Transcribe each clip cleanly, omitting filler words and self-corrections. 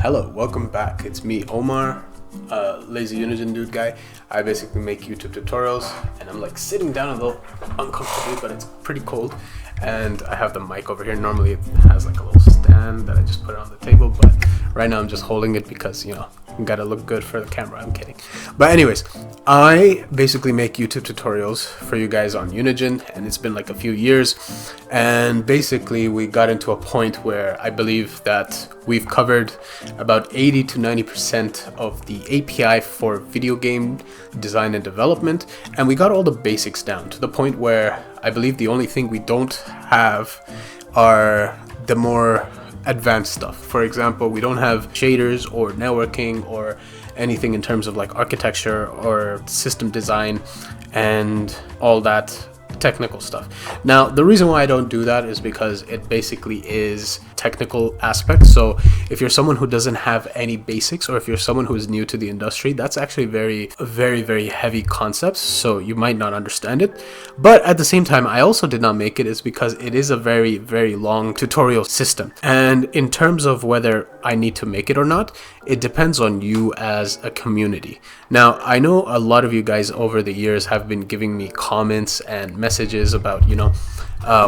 Hello, welcome back. It's me, Omar, lazy Unigine dude guy. I basically make YouTube tutorials, and I'm like sitting down a little uncomfortably, but it's pretty cold. And I have the mic over here. Normally it has like a little stand that I just put it on the table, but right now I'm just holding it because, you know, gotta look good for the camera. I'm kidding. But anyways, I basically make YouTube tutorials for you guys on Unigine, and it's been like a few years. And basically we got into a point where I believe that we've covered about 80 to 90% of the API for video game design and development, and we got all the basics down to the point where I believe the only thing we don't have are the more advanced stuff. For example, we don't have shaders or networking or anything in terms of like architecture or system design and all that technical stuff. Now, the reason why I don't do that is because it basically is technical aspects. So if you're someone who doesn't have any basics, or if you're someone who is new to the industry, that's actually very heavy concepts, so you might not understand it. But at the same time, I also did not make it is because it is a very long tutorial system, and in terms of whether I need to make it or not, it depends on you as a community. Now, I know a lot of you guys over the years have been giving me comments and messages about, you know,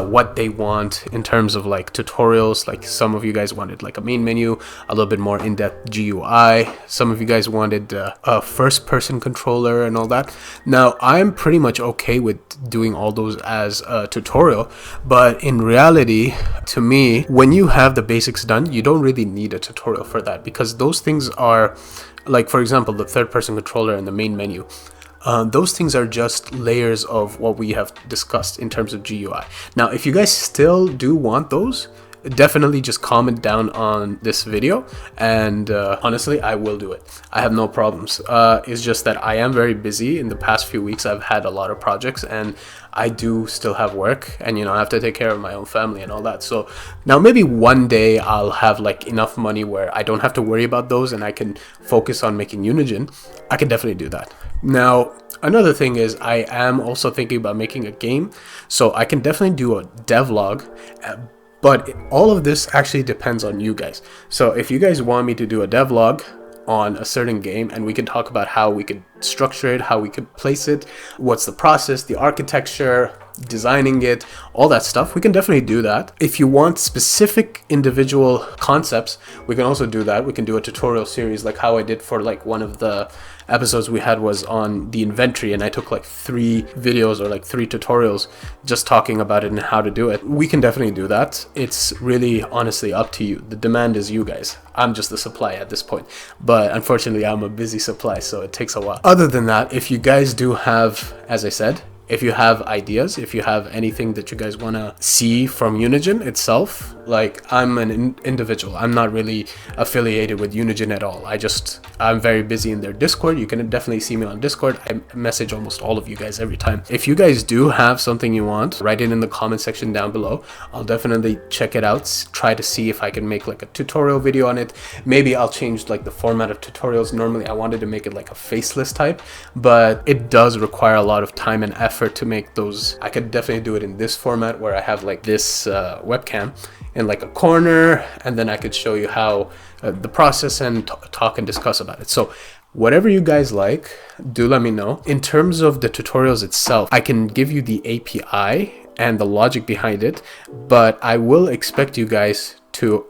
what they want in terms of like tutorials. Like some of you guys wanted like a main menu, a little bit more in-depth GUI. Some of you guys wanted a first-person controller and all that. Now, I'm pretty much okay with doing all those as a tutorial, but in reality, to me, when you have the basics done, you don't really need a tutorial for that, because those things are like, for example, the third-person controller and the main menu. Those things are just layers of what we have discussed in terms of GUI. Now, if you guys still do want those, definitely just comment down on this video, and honestly, I will do it. I have no problems. It's just that I am very busy. In the past few weeks, I've had a lot of projects, and I do still have work, and you know, I have to take care of my own family and all that. So now maybe one day I'll have like enough money where I don't have to worry about those and I can focus on making Unigine. I can definitely do that. Now, another thing is I am also thinking about making a game, so I can definitely do a devlog. But all of this actually depends on you guys. So if you guys want me to do a devlog on a certain game, and we can talk about how we could structure it, how we could place it, what's the process, the architecture, designing it, all that stuff, we can definitely do that. If you want specific individual concepts, we can also do that. We can do a tutorial series like how I did for like one of the episodes we had was on the inventory, and I took like 3 videos or like 3 tutorials just talking about it and how to do it. We can definitely do that. It's really honestly up to you. The demand is you guys. I'm just the supply at this point, but unfortunately I'm a busy supply, so it takes a while. Other than that, if you guys do have, as I said, if you have ideas, if you have anything that you guys want to see from Unigine itself, like I'm an individual. I'm not really affiliated with Unigine at all. I'm very busy in their Discord. You can definitely see me on Discord. I message almost all of you guys every time. If you guys do have something you want, write it in the comment section down below. I'll definitely check it out, try to see if I can make like a tutorial video on it. Maybe I'll change like the format of tutorials. Normally I wanted to make it like a faceless type, but it does require a lot of time and effort to make those. I could definitely do it in this format where I have like this webcam in like a corner, and then I could show you how the process and talk and discuss about it. So whatever you guys like, do let me know. In terms of the tutorials itself, I can give you the API and the logic behind it, but I will expect you guys to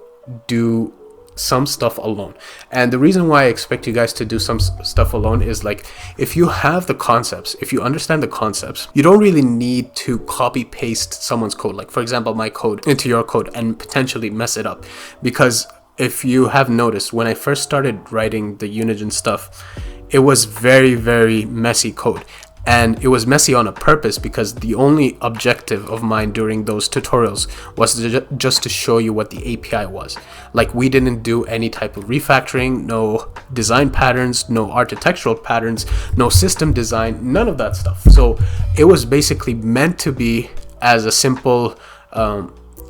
do some stuff alone. And the reason why I expect you guys to do some stuff alone is like, if you have the concepts, if you understand the concepts, you don't really need to copy paste someone's code, like for example my code, into your code and potentially mess it up. Because if you have noticed, when I first started writing the Unigine stuff, it was very messy code. And it was messy on a purpose, because the only objective of mine during those tutorials was just to show you what the API was. Like, we didn't do any type of refactoring, no design patterns, no architectural patterns, no system design, none of that stuff. So it was basically meant to be as a simple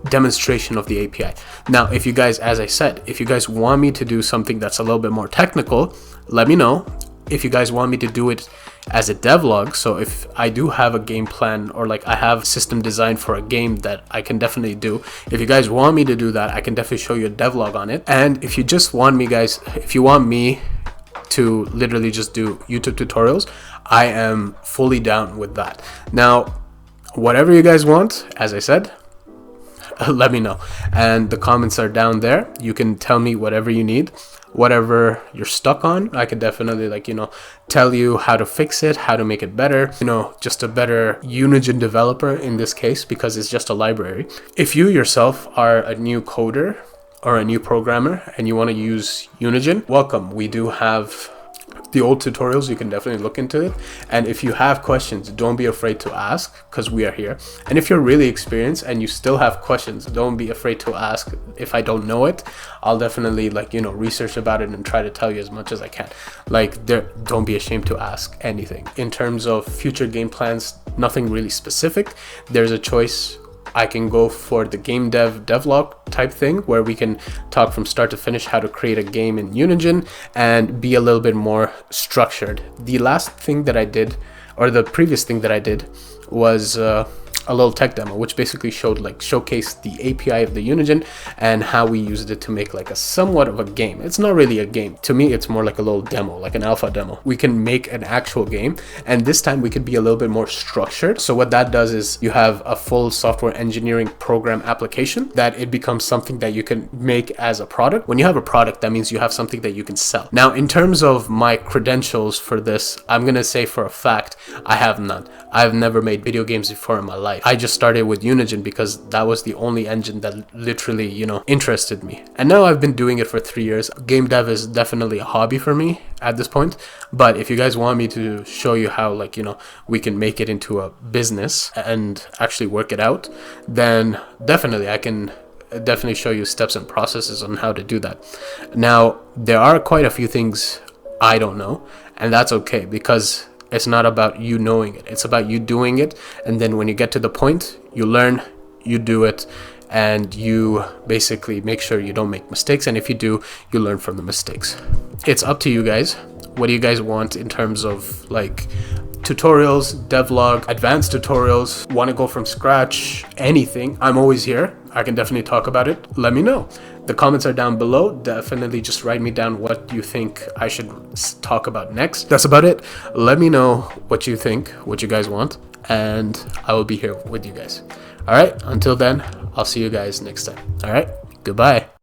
demonstration of the API. Now, if you guys, as I said, if you guys want me to do something that's a little bit more technical, let me know. If you guys want me to do it as a devlog. So if I do have a game plan, or like I have system design for a game that I can definitely do, if you guys want me to do that, I can definitely show you a devlog on it. And if you just want me, guys, if you want me to literally just do YouTube tutorials, I am fully down with that. Now, whatever you guys want, as I said, let me know, and the comments are down there. You can tell me whatever you need, whatever you're stuck on. I can definitely, like, you know, tell you how to fix it, how to make it better, you know, just a better Unigine developer in this case, because it's just a library. If you yourself are a new coder or a new programmer and you want to use Unigine, welcome. We do have the old tutorials. You can definitely look into it, and if you have questions, don't be afraid to ask, because we are here. And if you're really experienced and you still have questions, don't be afraid to ask. If I don't know it, I'll definitely, like, you know, research about it and try to tell you as much as I can. Like, don't be ashamed to ask anything. In terms of future game plans, nothing really specific. There's a choice. I can go for the game devlog type thing, where we can talk from start to finish how to create a game in Unigine and be a little bit more structured. The last thing that I did, or the previous thing that I did, was a little tech demo, which basically showcased the API of the Unigine and how we used it to make like a somewhat of a game. It's not really a game. To me, it's more like a little demo, like an alpha demo. We can make an actual game, and this time we could be a little bit more structured. So what that does is you have a full software engineering program application that it becomes something that you can make as a product. When you have a product, that means you have something that you can sell. Now, in terms of my credentials for this, I'm gonna say for a fact, I have none. I've never made video games before in my life. I just started with Unigine because that was the only engine that literally, you know, interested me. And now I've been doing it for 3 years. Game dev is definitely a hobby for me at this point. But if you guys want me to show you how, like, you know, we can make it into a business and actually work it out, then definitely I can definitely show you steps and processes on how to do that. Now, there are quite a few things I don't know, and that's okay, because it's not about you knowing it. It's about you doing it. And then when you get to the point, you learn, you do it, and you basically make sure you don't make mistakes. And if you do, you learn from the mistakes. It's up to you guys. What do you guys want in terms of like tutorials, devlog, advanced tutorials, want to go from scratch, anything? I'm always here. I can definitely talk about it. Let me know. The comments are down below. Definitely just write me down what you think I should talk about next. That's about it. Let me know what you think, what you guys want, and I will be here with you guys. All right, until then, I'll see you guys next time. All right, goodbye.